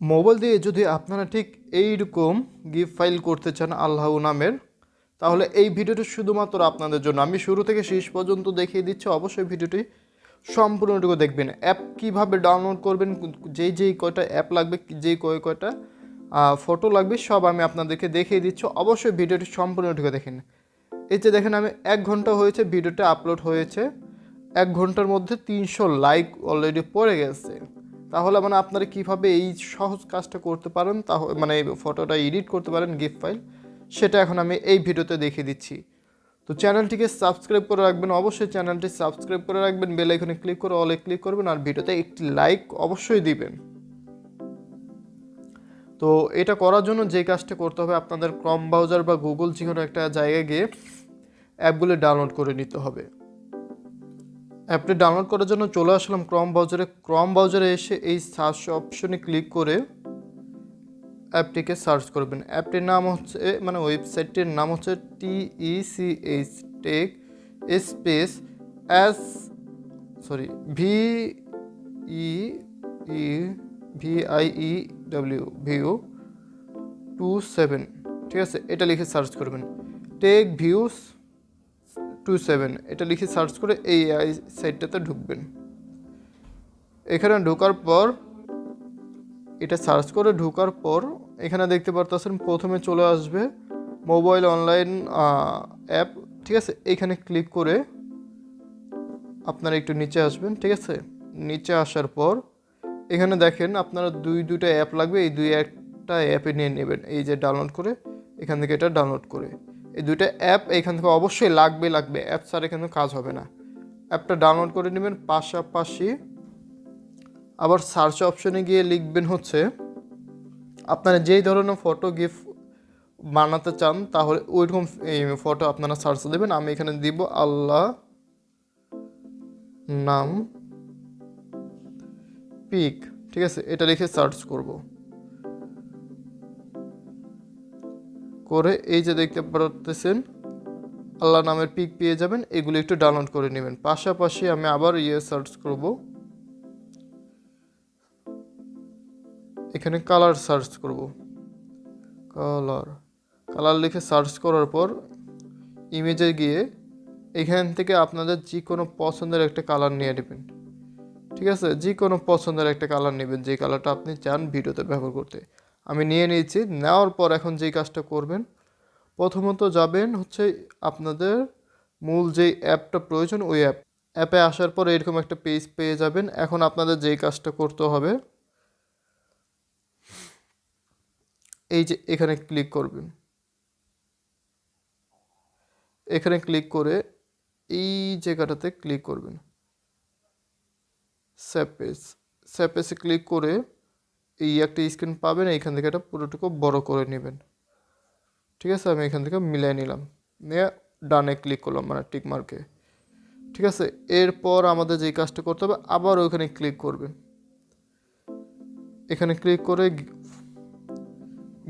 Mobile দিয়ে যদি আপনারা ঠিক এইরকম গিফট ফাইল করতে চান আল্লাহ নামের, তাহলে এই ভিডিওটি শুধুমাত্র আপনাদের জন্য। আমি শুরু থেকে শেষ পর্যন্ত দেখিয়ে দিচ্ছি, অবশ্যই ভিডিওটি সম্পূর্ণটুকু দেখবেন। অ্যাপ কীভাবে ডাউনলোড করবেন, যেই কয়টা অ্যাপ লাগবে, যেই কয়টা ফটো লাগবে, সব আমি আপনাদেরকে দেখিয়ে দিচ্ছি। অবশ্যই ভিডিওটি সম্পূর্ণটুকু দেখেন। এই যে দেখেন, আমি 1 ঘন্টা হয়েছে ভিডিওটা আপলোড হয়েছে, 1 ঘন্টার মধ্যে 300 লাইক অলরেডি পড়ে গেছে। তাহলে মানে আপনারা কীভাবে এই সহজ কাজটা করতে পারেন, তাহলে মানে এই ফটোটা এডিট করতে পারেন গিফট ফাইল, সেটা এখন আমি এই ভিডিওতে দেখিয়ে দিচ্ছি। তো চ্যানেলটিকে সাবস্ক্রাইব করে রাখবেন, অবশ্যই চ্যানেলটি সাবস্ক্রাইব করে রাখবেন, বেল আইকনে ক্লিক করে অলে ক্লিক করবেন, আর ভিডিওতে একটি লাইক অবশ্যই দিবেন। তো এটা করার জন্য যে কাজটা করতে হবে, আপনাদের ক্রম ব্রাউজার বা গুগল যে কোনো একটা জায়গায় গিয়ে অ্যাপগুলো ডাউনলোড করে নিতে হবে। অ্যাপটি ডাউনলোড করার জন্য চলে আসলাম ক্রম ব্রাউজারে এসে এই সার্চ অপশনে ক্লিক করে অ্যাপটিকে সার্চ করবেন। অ্যাপটির নাম হচ্ছে, মানে ওয়েবসাইটটির নাম হচ্ছে TECH tech space S sorry VIEW 27, ঠিক আছে, এটা লিখে সার্চ করবেন। টেক ভিউস 27 এটা লিখে সার্চ করে এই সাইটটাতে ঢুকবেন। এখানে ঢোকার পর, এটা সার্চ করে ঢোকার পর এখানে দেখতে পারতেছেন প্রথমে চলে আসবে মোবাইল অনলাইন অ্যাপ, ঠিক আছে। এইখানে ক্লিক করে আপনারা একটু নিচে আসবেন, ঠিক আছে। নিচে আসার পর এখানে দেখেন আপনারা দুইটা অ্যাপ লাগবে, এই একটা অ্যাপে নিয়ে নেবেন। এই যে ডাউনলোড করে এখান থেকে এটা ডাউনলোড করে এই দুইটা অ্যাপ এখান থেকে অবশ্যই লাগবে। অ্যাপ ছাড়া এখানে কাজ হবে না। অ্যাপটা ডাউনলোড করে নেবেন। পাশাপাশি আবার সার্চ অপশনে গিয়ে লিখবেন হচ্ছে আপনারা যেই ধরনের ফটো গিফট বানাতে চান, তাহলে ওইরকম ফটো আপনারা সার্চ দেবেন। আমি এখানে দিব আল্লাহ নাম পিক, ঠিক আছে, এটা লিখে সার্চ করব। করে এই যে দেখতে পারতেছেন আল্লাহ নামের পিক পেয়ে যাবেন। এগুলো একটু ডাউনলোড করে নেবেন। পাশাপাশি আমি আবার সার্চ করব, এখানে কালার সার্চ করব। কালার লিখে সার্চ করার পর ইমেজে গিয়ে এখান থেকে আপনাদের যে কোনো পছন্দের একটা কালার নিয়ে নেবেন, ঠিক আছে। যে কোনো পছন্দের একটা কালার নেবেন, যে কালারটা আপনি চান ভিডিওতে ব্যবহার করতে। আমি নিয়ে নিয়েছি। নেওয়ার পর এখন যেই কাজটা করবেন, প্রথমত যাবেন হচ্ছে আপনাদের মূল যেই অ্যাপটা প্রয়োজন, ওই অ্যাপে আসার পর এরকম একটা পেজ পেয়ে যাবেন। এখন আপনাদের যেই কাজটা করতে হবে, এই যে এখানে ক্লিক করবেন। এখানে ক্লিক করে এই জায়গাটাতে ক্লিক করবেন, সেভ পেজে ক্লিক করে এই একটা স্ক্রিন পাবেন। এইখান থেকে এটা পুরোটুকু বড় করে নেবেন, ঠিক আছে। আমি এখান থেকে মিলাই নিলাম, নিয়ে ডানে ক্লিক করলাম, মানে টিক মার্কে, ঠিক আছে। এরপর আমাদের যেই কাজটা করতে হবে, আবার ওইখানে ক্লিক করবেন। এখানে ক্লিক করে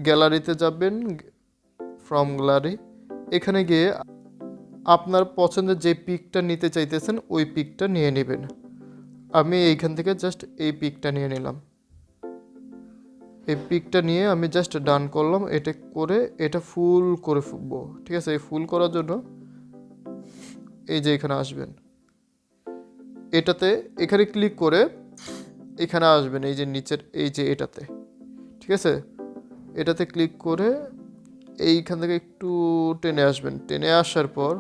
গ্যালারিতে যাবেন, ফ্রম গ্যালারি। এখানে গিয়ে আপনার পছন্দের যে পিকটা নিতে চাইতেছেন ওই পিকটা নিয়ে নেবেন। আমি এইখান থেকে জাস্ট এই পিকটা নিয়ে নিলাম। এই পিকটা নিয়ে আমি জাস্ট ডান করলাম। এটা করে এটা ফুল করে ফুটবো, ঠিক আছে। এই ফুল করার জন্য এই যে এখানে আসবেন, এখানে ক্লিক করে এখানে আসবেন, এই যে নিচের এই যে এটাতে, ঠিক আছে। এটাতে ক্লিক করে এইখান থেকে একটু টেনে আসবেন। টেনে আসার পর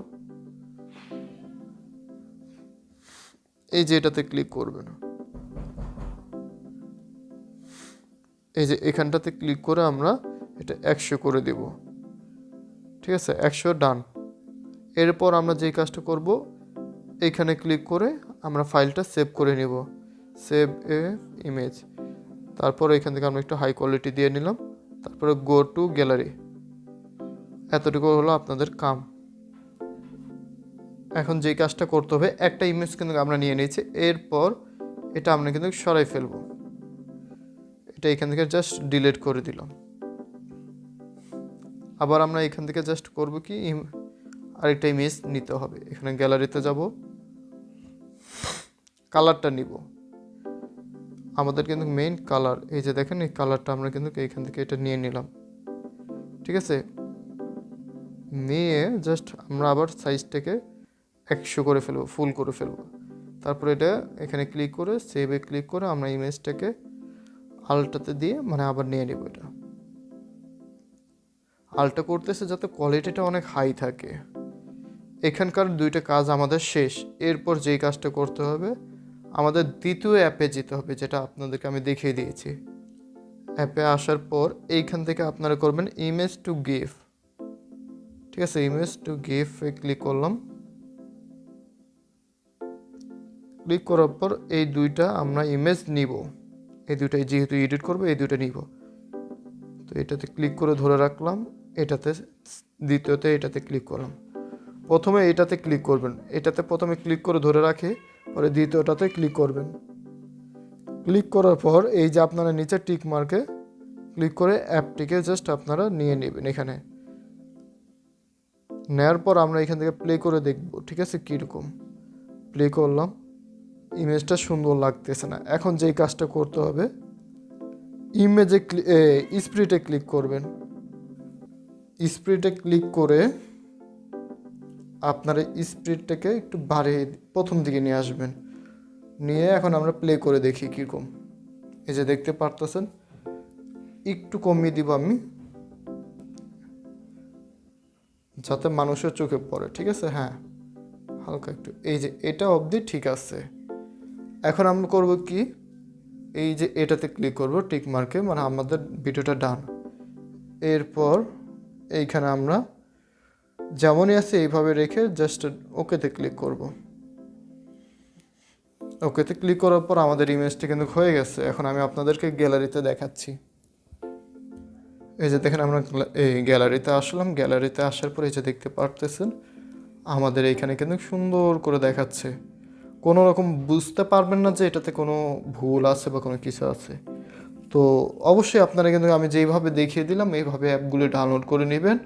এই যে এটাতে ক্লিক করবেন। এই যে এখানটাতে ক্লিক করে আমরা এটা 100 করে দেব, ঠিক আছে। 100 ডান। এরপর আমরা যেই কাজটা করব, এইখানে ক্লিক করে আমরা ফাইলটা সেভ করে নিব, সেভ এ ইমেজ। তারপর এখান থেকে আমরা একটু হাই কোয়ালিটি দিয়ে নিলাম। তারপরে গো টু গ্যালারি। এতটুকু হলো আপনাদের কাম। এখন যেই কাজটা করতে হবে, একটা ইমেজ কিন্তু আমরা নিয়ে নিয়েছি। এরপর এটা আমরা কিন্তু সরাই ফেলবো। এটা এখান থেকে জাস্ট ডিলিট করে দিলাম। আবার আমরা এখান থেকে জাস্ট করব কি, আরেকটা ইমেজ নিতে হবে। এখানে গ্যালারিতে যাব, কালারটা নিব। আমাদের কিন্তু মেইন কালার, এই যে দেখেন এই কালারটা আমরা কিন্তু এইখান থেকে এটা নিয়ে নিলাম, ঠিক আছে। নিয়ে জাস্ট আমরা আবার সাইজটাকে 100 করে ফেলবো, ফুল করে ফেলবো। তারপর এটা এখানে ক্লিক করে সেভে ক্লিক করে আমরা ইমেজটাকে আলটাতে দিয়ে মানে আবার নিয়ে নেব। এটা আলটা করতেছে যাতে কোয়ালিটিটা অনেক হাই থাকে। এখানকার দুইটা কাজ আমাদের শেষ। এরপর যেই কাজটা করতে হবে, আমাদের দ্বিতীয় অ্যাপে যেতে হবে, যেটা আপনাদেরকে আমি দেখিয়ে দিয়েছি। অ্যাপে আসার পর এইখান থেকে আপনারা করবেন ইমেজ টু গিফ, ঠিক আছে। ইমেজ টু গিফে ক্লিক করলাম। ক্লিক করার পর এই দুইটা আমরা ইমেজ নিব, এই দুইটাই যেহেতু এডিট করবো এই দুইটা নিব। তো এটাতে ক্লিক করে ধরে রাখলাম, এটাতে দ্বিতীয়তে এটাতে ক্লিক করলাম। প্রথমে এটাতে ক্লিক করবেন, এটাতে প্রথমে ক্লিক করে ধরে রাখে, পরে দ্বিতীয়টাতে ক্লিক করবেন। ক্লিক করার পর এই যে আপনারা নিচে টিক মার্কে ক্লিক করে অ্যাপটিকে জাস্ট আপনারা নিয়ে নেবেন। এখানে নেওয়ার পর আমরা এখান থেকে প্লে করে দেখব, ঠিক আছে, কীরকম। প্লে করলাম, ইমেজটা সুন্দর লাগতেছে না। এখন যেই কাজটা করতে হবে, ইমেজে স্প্রিটে ক্লিক করবেন। স্প্রিটে ক্লিক করে আপনার স্প্রিটটাকে একটু বাড়িয়ে প্রথম দিকে নিয়ে আসবেন। নিয়ে এখন আমরা প্লে করে দেখি কীরকম। এই যে দেখতে পারতেছেন, একটু কমিয়ে দিব আমি যাতে মানুষের চোখে পড়ে, ঠিক আছে। হ্যাঁ, হালকা একটু, এই যে এটা অবধি ঠিক আছে। এখন আমরা করব কি, এই যে এটাতে ক্লিক করব টিক মার্কে, মানে আমাদের ভিডিওটা ডান। এরপর এইখানে আমরা যেমনই আছে এইভাবে রেখে জাস্ট ওকেতে ক্লিক করব। ওকেতে ক্লিক করার পর আমাদের ইমেজটা কিন্তু হয়ে গেছে। এখন আমি আপনাদেরকে গ্যালারিতে দেখাচ্ছি। এই যে দেখেন আমরা এই গ্যালারিতে আসলাম। গ্যালারিতে আসার পর এই যে দেখতে পারতেছেন আমাদের এইখানে কিন্তু সুন্দর করে দেখাচ্ছে। কোনো রকম বুঝতে পারবেন না যে এটাতে কোনো ভুল আছে বা কোনো কিছু আছে। তো অবশ্যই আপনারা কিন্তু আমি যেইভাবে দেখিয়ে দিলাম এইভাবে অ্যাপগুলো ডাউনলোড করে নেবেন।